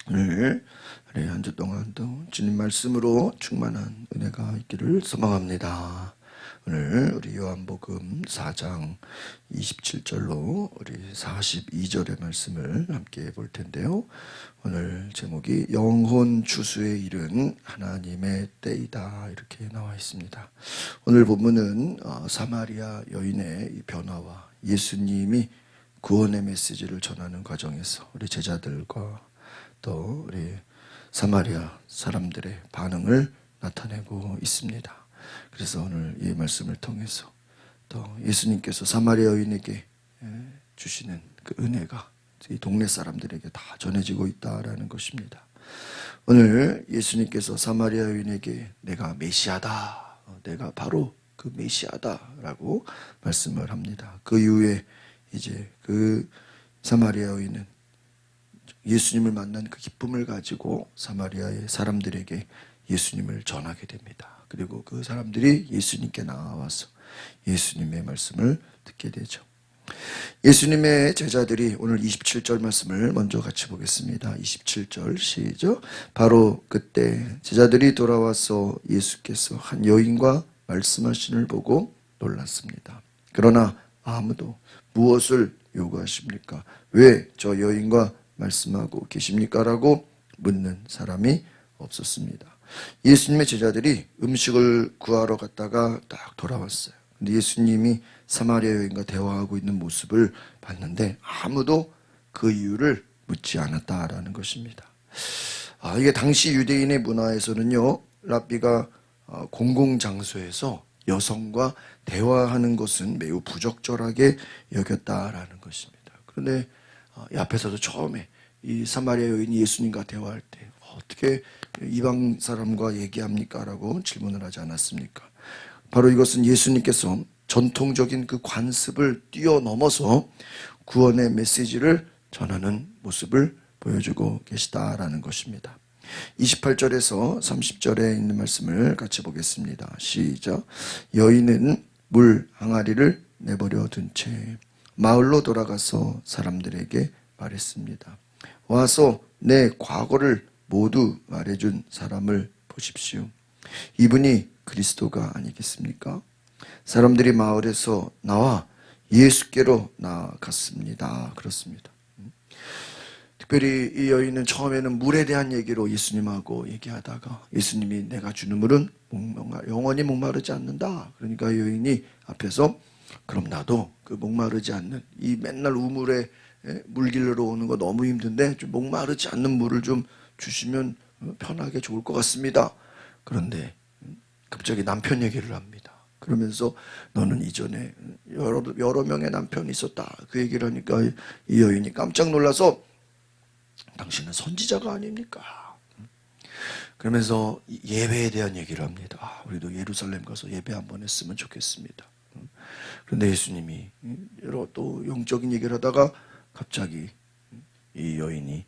오늘 한 주 동안도 주님 말씀으로 충만한 은혜가 있기를 소망합니다. 오늘 우리 요한복음 4장 27절로 우리 42절의 말씀을 함께 볼 텐데요. 오늘 제목이 영혼 추수에 이른 하나님의 때이다 이렇게 나와 있습니다. 오늘 본문은 사마리아 여인의 변화와 예수님이 구원의 메시지를 전하는 과정에서 우리 제자들과 또 우리 사마리아 사람들의 반응을 나타내고 있습니다. 그래서 오늘 이 말씀을 통해서 또 예수님께서 사마리아 여인에게 주시는 그 은혜가 이 동네 사람들에게 다 전해지고 있다라는 것입니다. 오늘 예수님께서 사마리아 여인에게 내가 메시아다, 내가 바로 그 메시아다라고 말씀을 합니다. 그 이후에 이제 그 사마리아 여인은 예수님을 만난 그 기쁨을 가지고 사마리아의 사람들에게 예수님을 전하게 됩니다. 그리고 그 사람들이 예수님께 나와서 예수님의 말씀을 듣게 되죠. 예수님의 제자들이 오늘 27절 말씀을 먼저 같이 보겠습니다. 27절 시작. 바로 그때 제자들이 돌아와서 예수께서 한 여인과 말씀하시는 보고 놀랐습니다. 그러나 아무도 무엇을 요구하십니까? 왜 저 여인과 말씀하고 계십니까? 라고 묻는 사람이 없었습니다. 예수님의 제자들이 음식을 구하러 갔다가 딱 돌아왔어요. 근데 예수님이 사마리아 여인과 대화하고 있는 모습을 봤는데 아무도 그 이유를 묻지 않았다라는 것입니다. 이게 당시 유대인의 문화에서는요, 랍비가 공공장소에서 여성과 대화하는 것은 매우 부적절하게 여겼다라는 것입니다. 그런데 이 앞에서도 처음에 이 사마리아 여인이 예수님과 대화할 때 어떻게 이방 사람과 얘기합니까? 라고 질문을 하지 않았습니까? 바로 이것은 예수님께서 전통적인 그 관습을 뛰어넘어서 구원의 메시지를 전하는 모습을 보여주고 계시다라는 것입니다. 28절에서 30절에 있는 말씀을 같이 보겠습니다. 시작. 여인은 물 항아리를 내버려 둔 채 마을로 돌아가서 사람들에게 말했습니다. 와서 내 과거를 모두 말해준 사람을 보십시오. 이분이 그리스도가 아니겠습니까? 사람들이 마을에서 나와 예수께로 나아갔습니다. 그렇습니다. 특별히 이 여인은 처음에는 물에 대한 얘기로 예수님하고 얘기하다가 예수님이 내가 주는 물은 영원히 목마르지 않는다. 그러니까 이 여인이 앞에서 그럼 나도 그 목마르지 않는 이 맨날 우물에 물 길러 오는 거 너무 힘든데 좀 목마르지 않는 물을 좀 주시면 편하게 좋을 것 같습니다. 그런데 갑자기 남편 얘기를 합니다. 그러면서 너는 이전에 여러 명의 남편이 있었다. 그 얘기를 하니까 이 여인이 깜짝 놀라서 당신은 선지자가 아닙니까? 그러면서 예배에 대한 얘기를 합니다. 우리도 예루살렘 가서 예배 한번 했으면 좋겠습니다. 그런데 예수님이 또 영적인 얘기를 하다가 갑자기 이 여인이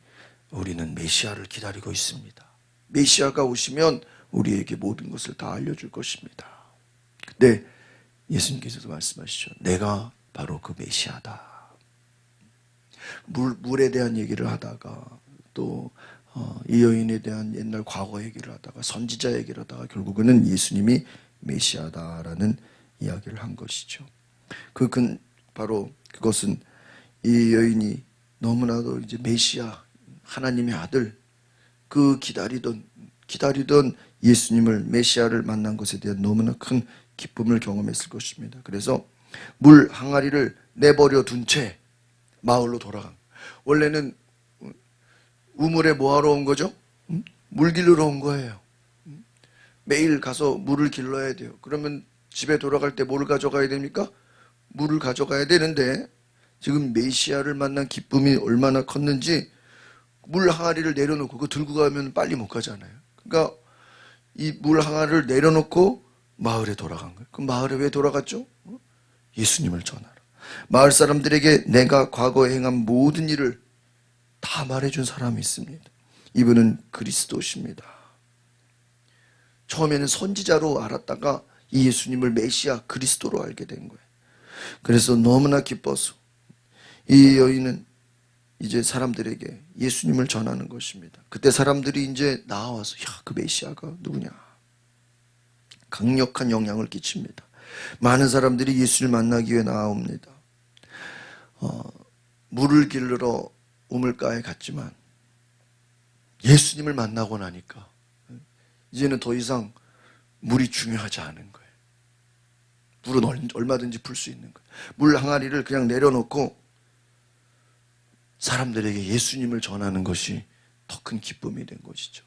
우리는 메시아를 기다리고 있습니다. 메시아가 오시면 우리에게 모든 것을 다 알려줄 것입니다. 근데 예수님께서도 말씀하시죠. 내가 바로 그 메시아다. 물에 대한 얘기를 하다가 또 이 여인에 대한 옛날 과거 얘기를 하다가 선지자 얘기를 하다가 결국은 예수님이 메시아다라는 이야기를 한 것이죠. 바로 그것은 이 여인이 너무나도 이제 메시아 하나님의 아들 그 기다리던 예수님을 메시아를 만난 것에 대한 너무나 큰 기쁨을 경험했을 것입니다. 그래서 물 항아리를 내버려 둔 채 마을로 돌아간. 원래는 우물에 뭐하러 온 거죠? 물 길러러 온 거예요. 매일 가서 물을 길러야 돼요. 그러면 집에 돌아갈 때 뭐를 가져가야 됩니까? 물을 가져가야 되는데 지금 메시아를 만난 기쁨이 얼마나 컸는지 물 항아리를 내려놓고 그거 들고 가면 빨리 못 가잖아요. 그러니까 이 물 항아리를 내려놓고 마을에 돌아간 거예요. 그럼 마을에 왜 돌아갔죠? 예수님을 전하러. 마을 사람들에게 내가 과거에 행한 모든 일을 다 말해준 사람이 있습니다. 이분은 그리스도십니다. 처음에는 선지자로 알았다가 이 예수님을 메시아 그리스도로 알게 된 거예요. 그래서 너무나 기뻐서 이 여인은 이제 사람들에게 예수님을 전하는 것입니다. 그때 사람들이 이제 나와서 야, 그 메시아가 누구냐? 강력한 영향을 끼칩니다. 많은 사람들이 예수를 만나기 위해 나옵니다. 물을 길르러 우물가에 갔지만 예수님을 만나고 나니까 이제는 더 이상 물이 중요하지 않은 거예요. 물은 얼마든지 풀 수 있는 거예요. 물 항아리를 그냥 내려놓고 사람들에게 예수님을 전하는 것이 더 큰 기쁨이 된 것이죠.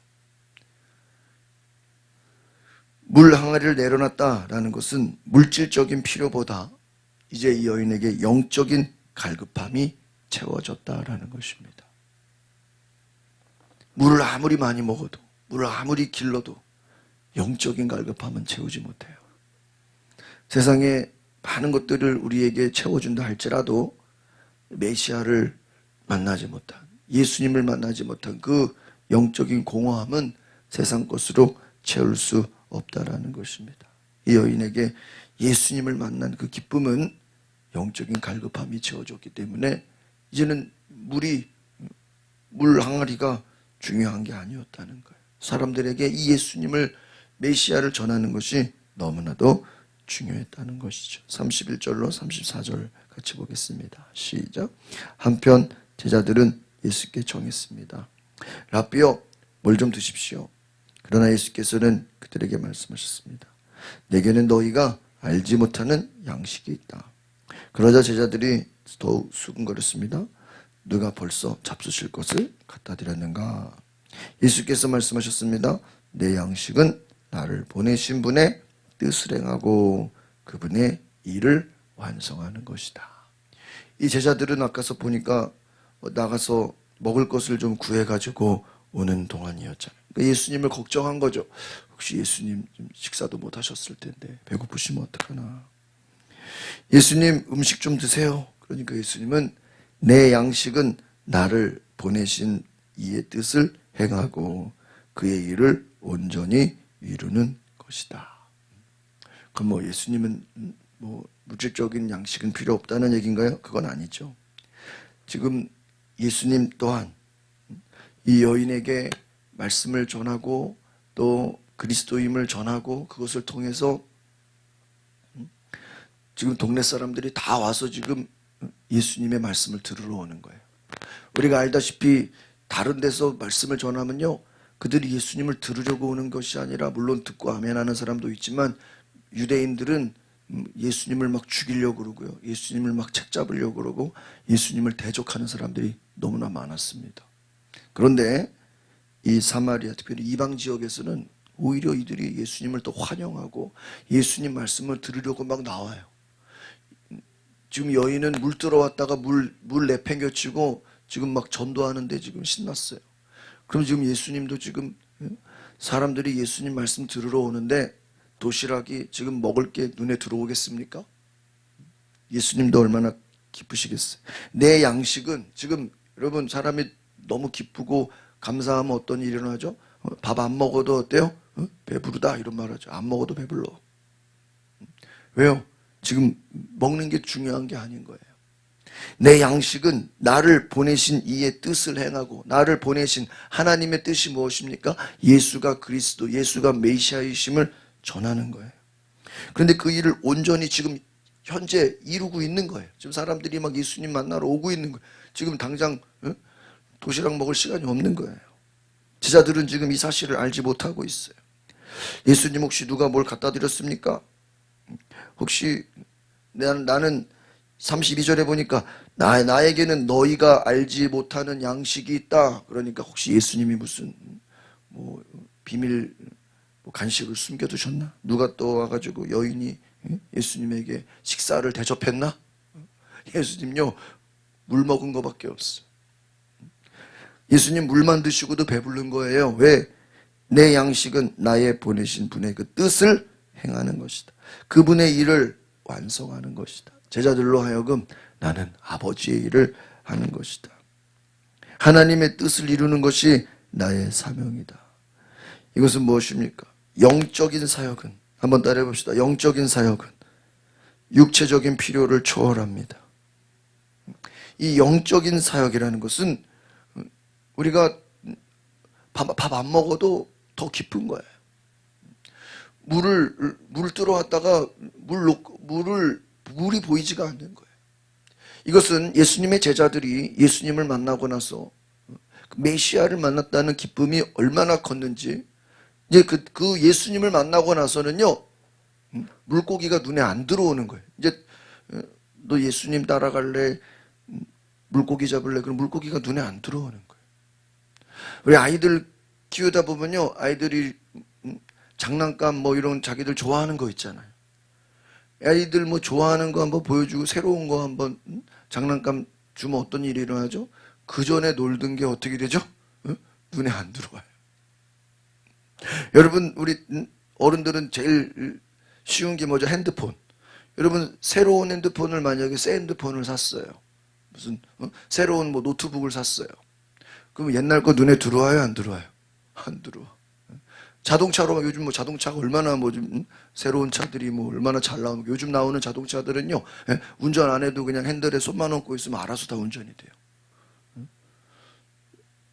물 항아리를 내려놨다라는 것은 물질적인 필요보다 이제 이 여인에게 영적인 갈급함이 채워졌다라는 것입니다. 물을 아무리 많이 먹어도, 물을 아무리 길러도 영적인 갈급함은 채우지 못해요. 세상에 많은 것들을 우리에게 채워준다 할지라도 메시아를 만나지 못한, 예수님을 만나지 못한 그 영적인 공허함은 세상 것으로 채울 수 없다라는 것입니다. 이 여인에게 예수님을 만난 그 기쁨은 영적인 갈급함이 채워졌기 때문에 이제는 물 항아리가 중요한 게 아니었다는 거예요. 사람들에게 이 예수님을, 메시아를 전하는 것이 너무나도 중요했다는 것이죠. 31절로 34절 같이 보겠습니다. 시작. 한편 제자들은 예수께 정했습니다. 라삐여, 뭘 좀 드십시오. 그러나 예수께서는 그들에게 말씀하셨습니다. 내게는 너희가 알지 못하는 양식이 있다. 그러자 제자들이 더욱 수군거렸습니다. 누가 벌써 잡수실 것을 갖다 드렸는가? 예수께서 말씀하셨습니다. 내 양식은 나를 보내신 분의 뜻을 행하고 그분의 일을 완성하는 것이다. 이 제자들은 아까서 보니까 나가서 먹을 것을 좀 구해가지고 오는 동안이었잖아요. 그러니까 예수님을 걱정한 거죠. 혹시 예수님 좀 식사도 못 하셨을 텐데 배고프시면 어떡하나. 예수님 음식 좀 드세요. 그러니까 예수님은 내 양식은 나를 보내신 이의 뜻을 행하고 그의 일을 온전히 이루는 것이다. 그럼 뭐 예수님은 뭐 물질적인 양식은 필요 없다는 얘기인가요? 그건 아니죠. 지금 예수님 또한 이 여인에게 말씀을 전하고 또 그리스도임을 전하고 그것을 통해서 지금 동네 사람들이 다 와서 지금 예수님의 말씀을 들으러 오는 거예요. 우리가 알다시피 다른 데서 말씀을 전하면요, 그들이 예수님을 들으려고 오는 것이 아니라, 물론 듣고 아멘하는 사람도 있지만 유대인들은 예수님을 막 죽이려고 그러고요, 예수님을 막 책잡으려고 그러고 예수님을 대적하는 사람들이 너무나 많았습니다. 그런데 이 사마리아, 특별히 이방 지역에서는 오히려 이들이 예수님을 또 환영하고 예수님 말씀을 들으려고 막 나와요. 지금 여인은 물 들어왔다가 물 내팽겨치고 지금 막 전도하는데 지금 신났어요. 그럼 지금 예수님도 지금 사람들이 예수님 말씀 들으러 오는데 도시락이 지금 먹을 게 눈에 들어오겠습니까? 예수님도 얼마나 기쁘시겠어요. 내 양식은, 지금 여러분 사람이 너무 기쁘고 감사하면 어떤 일이 일어나죠? 밥 안 먹어도 어때요? 배부르다 이런 말 하죠. 안 먹어도 배불러. 왜요? 지금 먹는 게 중요한 게 아닌 거예요. 내 양식은 나를 보내신 이의 뜻을 행하고, 나를 보내신 하나님의 뜻이 무엇입니까? 예수가 그리스도, 예수가 메시아이심을 전하는 거예요. 그런데 그 일을 온전히 지금 현재 이루고 있는 거예요. 지금 사람들이 막 예수님 만나러 오고 있는 거예요. 지금 당장 도시락 먹을 시간이 없는 거예요. 제자들은 지금 이 사실을 알지 못하고 있어요. 예수님 혹시 누가 뭘 갖다 드렸습니까? 혹시 나는 32절에 보니까 나에게는 너희가 알지 못하는 양식이 있다. 그러니까 혹시 예수님이 무슨 뭐 비밀 간식을 숨겨두셨나? 누가 또 와가지고 여인이 예수님에게 식사를 대접했나? 예수님요, 물 먹은 거밖에 없어. 예수님 물만 드시고도 배부른 거예요. 왜? 내 양식은 나의 보내신 분의 그 뜻을 행하는 것이다. 그분의 일을 완성하는 것이다. 제자들로 하여금 나는 아버지의 일을 하는 것이다. 하나님의 뜻을 이루는 것이 나의 사명이다. 이것은 무엇입니까? 영적인 사역은, 한번 따라해 봅시다. 영적인 사역은 육체적인 필요를 초월합니다. 이 영적인 사역이라는 것은 우리가 밥 안 먹어도 더 깊은 거예요. 물을 들어왔다가 물이 보이지가 않는 거예요. 이것은 예수님의 제자들이 예수님을 만나고 나서 메시아를 만났다는 기쁨이 얼마나 컸는지, 이제 그 예수님을 만나고 나서는요, 물고기가 눈에 안 들어오는 거예요. 이제 너 예수님 따라갈래? 물고기 잡을래? 그럼 물고기가 눈에 안 들어오는 거예요. 우리 아이들 키우다 보면요, 아이들이 장난감 뭐 이런 자기들 좋아하는 거 있잖아요. 아이들 뭐 좋아하는 거 한번 보여주고 새로운 거 한번 장난감 주면 어떤 일이 일어나죠? 그 전에 놀던 게 어떻게 되죠? 눈에 안 들어와요. 여러분, 우리 어른들은 제일 쉬운 게 뭐죠? 핸드폰. 여러분, 새로운 핸드폰을 만약에 새 핸드폰을 샀어요. 무슨 새로운 뭐 노트북을 샀어요. 그럼 옛날 거 눈에 들어와요, 안 들어와요? 안 들어와. 자동차로 요즘 뭐 자동차가 얼마나 뭐 좀 새로운 차들이 뭐 얼마나 잘 나오는, 요즘 나오는 자동차들은요, 운전 안 해도 그냥 핸들에 손만 얹고 있으면 알아서 다 운전이 돼요.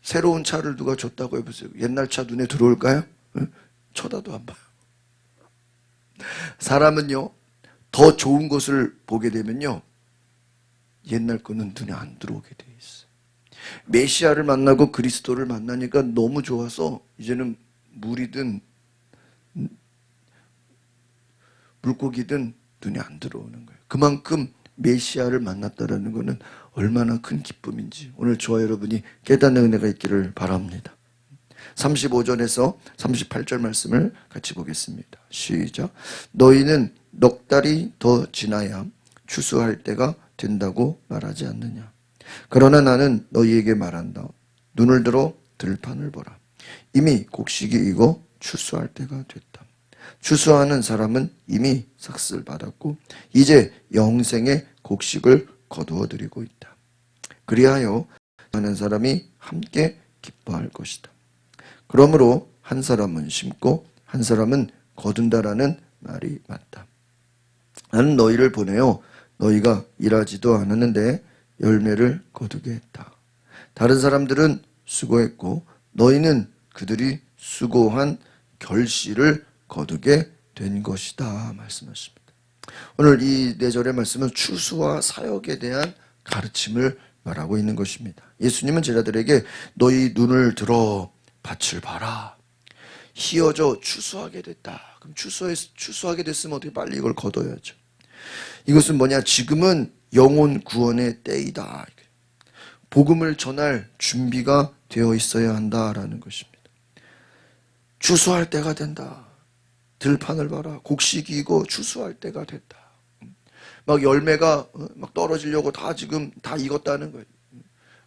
새로운 차를 누가 줬다고 해보세요. 옛날 차 눈에 들어올까요? 쳐다도 안 봐요. 사람은요, 더 좋은 것을 보게 되면요, 옛날 거는 눈에 안 들어오게 돼 있어요. 메시아를 만나고 그리스도를 만나니까 너무 좋아서 이제는 물이든 물고기든 눈에 안 들어오는 거예요. 그만큼 메시아를 만났다라는 것은 얼마나 큰 기쁨인지 오늘 저와 여러분이 깨닫는 은혜가 있기를 바랍니다. 35절에서 38절 말씀을 같이 보겠습니다. 시작. 너희는 넉 달이 더 지나야 추수할 때가 된다고 말하지 않느냐. 그러나 나는 너희에게 말한다. 눈을 들어 들판을 보라. 이미 곡식이 익어 추수할 때가 됐다. 추수하는 사람은 이미 삭슬 받았고 이제 영생의 곡식을 거두어 드리고 있다. 그리하여 하는 사람이 함께 기뻐할 것이다. 그러므로 한 사람은 심고 한 사람은 거둔다라는 말이 맞다. 나는 너희를 보내어 너희가 일하지도 않았는데 열매를 거두게 했다. 다른 사람들은 수고했고 너희는 그들이 수고한 결실을 거두게 된 것이다 말씀하십니다. 오늘 이 4절의 말씀은 추수와 사역에 대한 가르침을 말하고 있는 것입니다. 예수님은 제자들에게 너희 눈을 들어 밭을 봐라. 희어져 추수하게 됐다. 그럼 추수하게 됐으면 어떻게 빨리 이걸 거둬야죠. 이것은 뭐냐? 지금은 영혼 구원의 때이다. 복음을 전할 준비가 되어 있어야 한다라는 것입니다. 추수할 때가 된다. 들판을 봐라. 곡식이 익어 추수할 때가 됐다. 막 열매가 막 떨어지려고 다 지금 다 익었다는 거예요.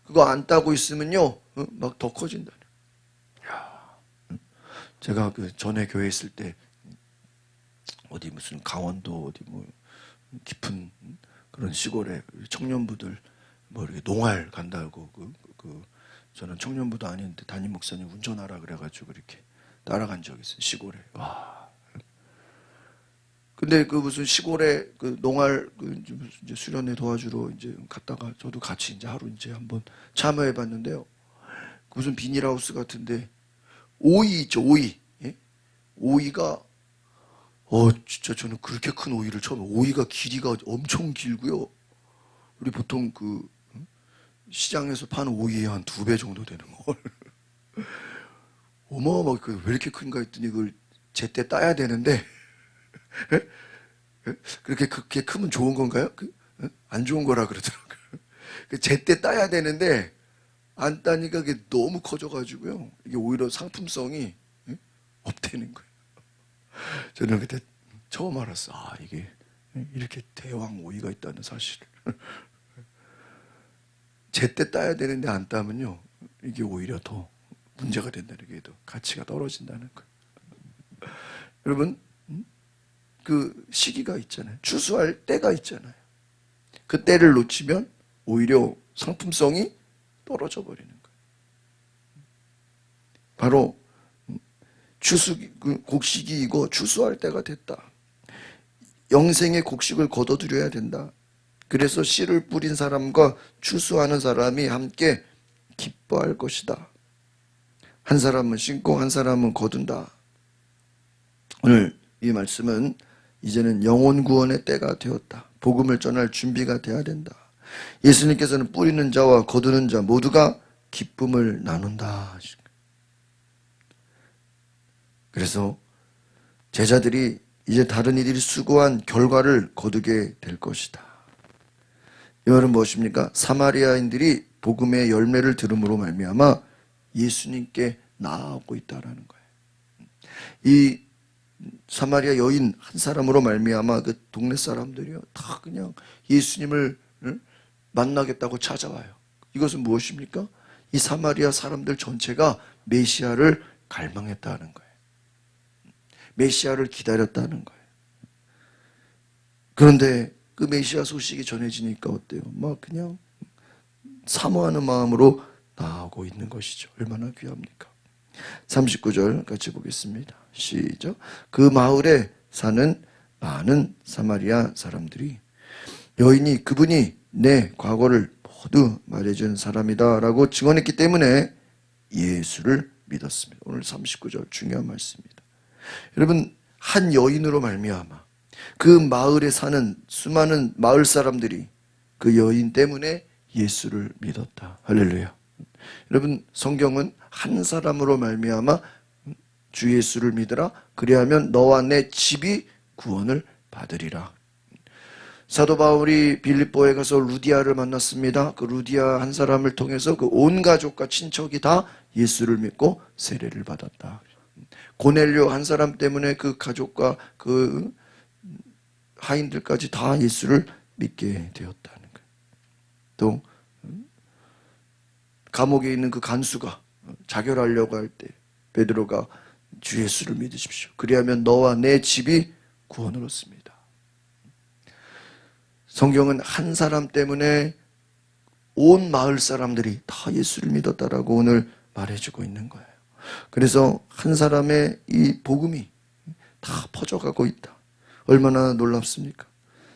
그거 안 따고 있으면요, 막 더 커진다. 제가 그 전에 교회 있을 때 어디 무슨 강원도 어디 뭐 깊은 그런 시골에 청년부들 뭐 이렇게 농활 간다고 저는 청년부도 아닌데 담임 목사님 운전하라 그래가지고 이렇게 따라간 적이 있어요. 시골에. 와. 근데 그 무슨 시골에 그 농활 이제 수련회 도와주러 이제 갔다가 저도 같이 이제 하루 이제 한번 참여해 봤는데요. 무슨 비닐하우스 같은데 오이 있죠, 오이. 예? 오이가 진짜 저는 그렇게 큰 오이를 처음, 오이가 길이가 엄청 길고요. 우리 보통 그 시장에서 파는 오이의 한 2배 정도 되는 걸. 어마어마하게 왜 이렇게 큰가 했더니 그걸 제때 따야 되는데 그렇게 크면 좋은 건가요? 안 좋은 거라 그러더라고요. 제때 따야 되는데 안 따니까 그게 너무 커져가지고요. 이게 오히려 상품성이 없다는 거예요. 저는 그때 처음 알았어. 이게 이렇게 대왕 오이가 있다는 사실을. 제때 따야 되는데 안 따면요, 이게 오히려 더 문제가 된다는 게 더 가치가 떨어진다는 거예요. 여러분, 그 시기가 있잖아요. 추수할 때가 있잖아요. 그 때를 놓치면 오히려 상품성이 떨어져 버리는 거예요. 바로 곡식이 익어 추수할 때가 됐다. 영생의 곡식을 거둬들여야 된다. 그래서 씨를 뿌린 사람과 추수하는 사람이 함께 기뻐할 것이다. 한 사람은 심고 한 사람은 거둔다. 오늘 이 말씀은 이제는 영혼 구원의 때가 되었다. 복음을 전할 준비가 돼야 된다. 예수님께서는 뿌리는 자와 거두는 자 모두가 기쁨을 나눈다. 그래서 제자들이 이제 다른 이들이 수고한 결과를 거두게 될 것이다. 이 말은 무엇입니까? 사마리아인들이 복음의 열매를 들음으로 말미암아 예수님께 나아오고 있다라는 거예요. 이 사마리아 여인 한 사람으로 말미암아 그 동네 사람들이요 다 그냥 예수님을 만나겠다고 찾아와요. 이것은 무엇입니까? 이 사마리아 사람들 전체가 메시아를 갈망했다는 거예요. 메시아를 기다렸다는 거예요. 그런데 그 메시아 소식이 전해지니까 어때요? 막 그냥 사모하는 마음으로 나아오고 있는 것이죠. 얼마나 귀합니까? 39절 같이 보겠습니다. 시작. 그 마을에 사는 많은 사마리아 사람들이 여인이 그분이 내 과거를 모두 말해준 사람이다 라고 증언했기 때문에 예수를 믿었습니다. 오늘 39절 중요한 말씀입니다. 여러분, 한 여인으로 말미암아 그 마을에 사는 수많은 마을 사람들이 그 여인 때문에 예수를 믿었다. 할렐루야. 여러분, 성경은 한 사람으로 말미암아 주 예수를 믿으라. 그리하면 너와 내 집이 구원을 받으리라. 사도 바울이 빌립보에 가서 루디아를 만났습니다. 그 루디아 한 사람을 통해서 그 온 가족과 친척이 다 예수를 믿고 세례를 받았다. 고넬료 한 사람 때문에 그 가족과 그 하인들까지 다 예수를 믿게 되었다는 거예요. 또 감옥에 있는 그 간수가 자결하려고 할 때 베드로가 주 예수를 믿으십시오. 그리하면 너와 내 집이 구원을 얻습니다. 성경은 한 사람 때문에 온 마을 사람들이 다 예수를 믿었다라고 오늘 말해주고 있는 거예요. 그래서 한 사람의 이 복음이 다 퍼져가고 있다. 얼마나 놀랍습니까?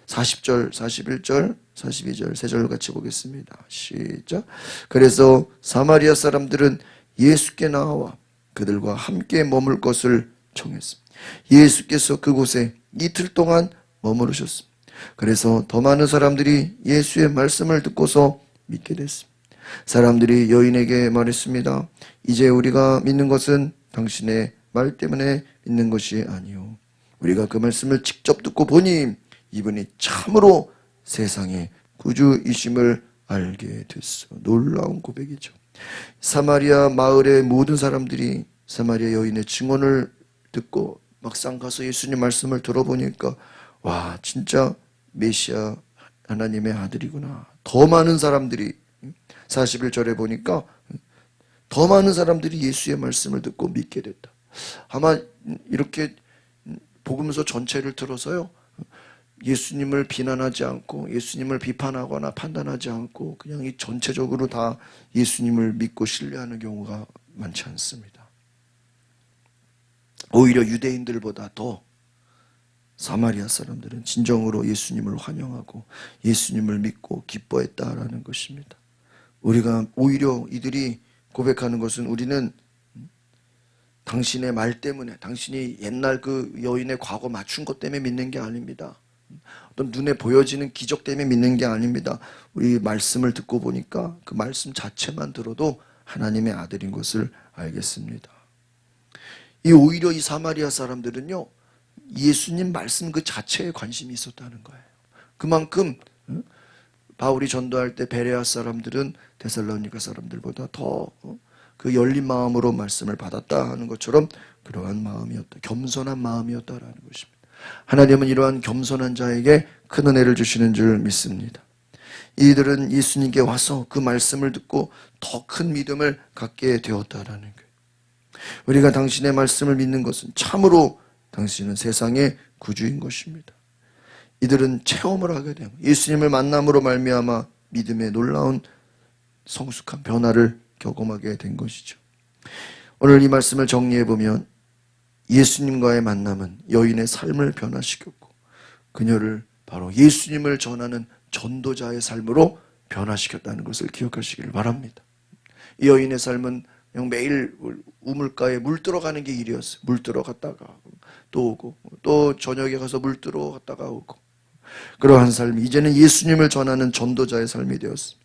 40절, 41절, 42절 세 절 같이 보겠습니다. 시작. 그래서 사마리아 사람들은 예수께 나와 그들과 함께 머물 것을 청했습니다. 예수께서 그곳에 이틀 동안 머무르셨습니다. 그래서 더 많은 사람들이 예수의 말씀을 듣고서 믿게 됐습니다. 사람들이 여인에게 말했습니다. 이제 우리가 믿는 것은 당신의 말 때문에 믿는 것이 아니요. 우리가 그 말씀을 직접 듣고 보니 이분이 참으로 세상의 구주이심을 알게 됐어. 놀라운 고백이죠. 사마리아 마을의 모든 사람들이 사마리아 여인의 증언을 듣고 막상 가서 예수님 말씀을 들어보니까 와, 진짜 메시아 하나님의 아들이구나. 더 많은 사람들이 41절에 보니까 더 많은 사람들이 예수의 말씀을 듣고 믿게 됐다. 아마 이렇게 복음서 전체를 들어서요, 예수님을 비난하지 않고 예수님을 비판하거나 판단하지 않고 그냥 이 전체적으로 다 예수님을 믿고 신뢰하는 경우가 많지 않습니다. 오히려 유대인들보다 더 사마리아 사람들은 진정으로 예수님을 환영하고 예수님을 믿고 기뻐했다라는 것입니다. 우리가 오히려 이들이 고백하는 것은 우리는 당신의 말 때문에, 당신이 옛날 그 여인의 과거 맞춘 것 때문에 믿는 게 아닙니다. 어떤 눈에 보여지는 기적 때문에 믿는 게 아닙니다. 우리 말씀을 듣고 보니까 그 말씀 자체만 들어도 하나님의 아들인 것을 알겠습니다. 오히려 이 사마리아 사람들은요, 예수님 말씀 그 자체에 관심이 있었다는 거예요. 그만큼 바울이 전도할 때 베레아 사람들은 데살로니가 사람들보다 더 그 열린 마음으로 말씀을 받았다 하는 것처럼 그러한 마음이었다. 겸손한 마음이었다라는 것입니다. 하나님은 이러한 겸손한 자에게 큰 은혜를 주시는 줄 믿습니다. 이들은 예수님께 와서 그 말씀을 듣고 더 큰 믿음을 갖게 되었다라는 거예요. 우리가 당신의 말씀을 믿는 것은 참으로 당신은 세상의 구주인 것입니다. 이들은 체험을 하게 되고 예수님을 만남으로 말미암아 믿음의 놀라운 성숙한 변화를 경험하게 된 것이죠. 오늘 이 말씀을 정리해 보면 예수님과의 만남은 여인의 삶을 변화시켰고 그녀를 바로 예수님을 전하는 전도자의 삶으로 변화시켰다는 것을 기억하시기를 바랍니다. 이 여인의 삶은 그냥 매일 우물가에 물 들어가는 게 일이었어요. 물 들어갔다가 또 오고 또 저녁에 가서 물 들어갔다가 오고, 그러한 삶이 이제는 예수님을 전하는 전도자의 삶이 되었습니다.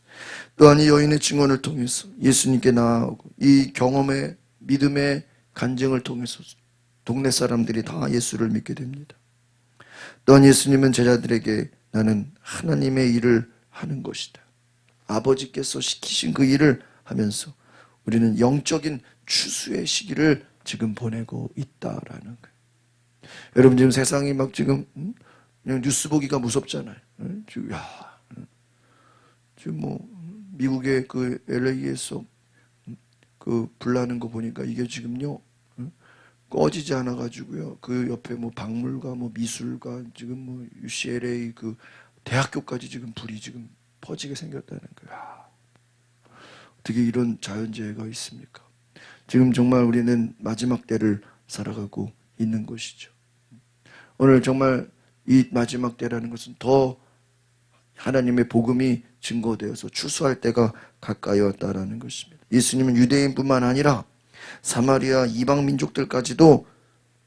또한 이 여인의 증언을 통해서 예수님께 나아오고 이 경험의 믿음의 간증을 통해서 동네 사람들이 다 예수를 믿게 됩니다. 또한 예수님은 제자들에게 나는 하나님의 일을 하는 것이다, 아버지께서 시키신 그 일을 하면서 우리는 영적인 추수의 시기를 지금 보내고 있다라는 거예요. 여러분, 지금 세상이 막 지금 그냥 뉴스 보기가 무섭잖아요. 지금 뭐 미국의 그 LA에서 그 불나는 거 보니까 이게 지금요 꺼지지 않아 가지고요. 그 옆에 뭐 박물관, 뭐 미술관, 지금 뭐 UCLA 그 대학교까지 지금 불이 지금 퍼지게 생겼다는 거야. 어떻게 이런 자연재해가 있습니까? 지금 정말 우리는 마지막 때를 살아가고 있는 것이죠. 오늘 정말 이 마지막 때라는 것은 더 하나님의 복음이 증거되어서 추수할 때가 가까이 왔다라는 것입니다. 예수님은 유대인뿐만 아니라 사마리아 이방 민족들까지도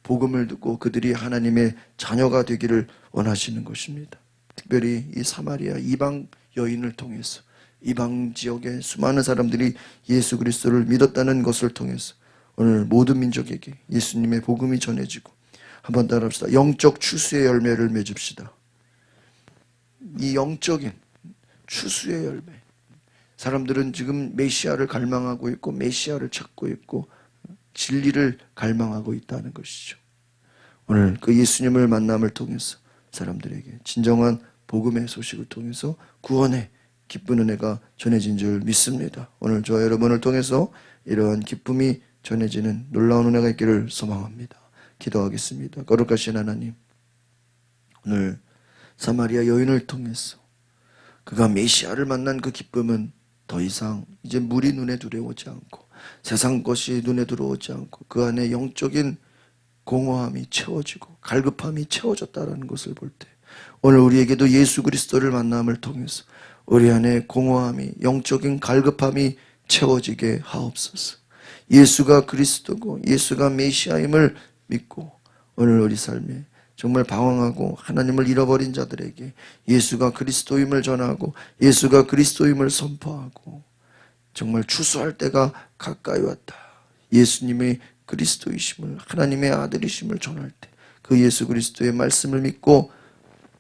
복음을 듣고 그들이 하나님의 자녀가 되기를 원하시는 것입니다. 특별히 이 사마리아 이방 여인을 통해서 이방 지역의 수많은 사람들이 예수 그리스도를 믿었다는 것을 통해서 오늘 모든 민족에게 예수님의 복음이 전해지고, 한번 따라합시다. 영적 추수의 열매를 맺읍시다. 이 영적인 추수의 열매, 사람들은 지금 메시아를 갈망하고 있고 메시아를 찾고 있고 진리를 갈망하고 있다는 것이죠. 오늘 그 예수님을 만남을 통해서 사람들에게 진정한 복음의 소식을 통해서 구원의 기쁜 은혜가 전해진 줄 믿습니다. 오늘 저와 여러분을 통해서 이러한 기쁨이 전해지는 놀라운 은혜가 있기를 소망합니다. 기도하겠습니다. 거룩하신 하나님, 오늘 사마리아 여인을 통해서 그가 메시아를 만난 그 기쁨은 더 이상 이제 물이 눈에 들어오지 않고 세상 것이 눈에 들어오지 않고 그 안에 영적인 공허함이 채워지고 갈급함이 채워졌다는 것을 볼 때, 오늘 우리에게도 예수 그리스도를 만남을 통해서 우리 안에 공허함이, 영적인 갈급함이 채워지게 하옵소서. 예수가 그리스도고 예수가 메시아임을 믿고 오늘 우리 삶에 정말 방황하고 하나님을 잃어버린 자들에게 예수가 그리스도임을 전하고 예수가 그리스도임을 선포하고 정말 추수할 때가 가까이 왔다, 예수님의 그리스도이심을, 하나님의 아들이심을 전할 때 그 예수 그리스도의 말씀을 믿고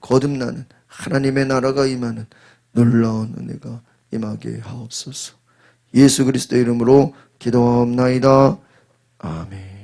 거듭나는 하나님의 나라가 임하는 놀라운 은혜가 임하게 하옵소서. 예수 그리스도의 이름으로 기도하옵나이다. 아멘.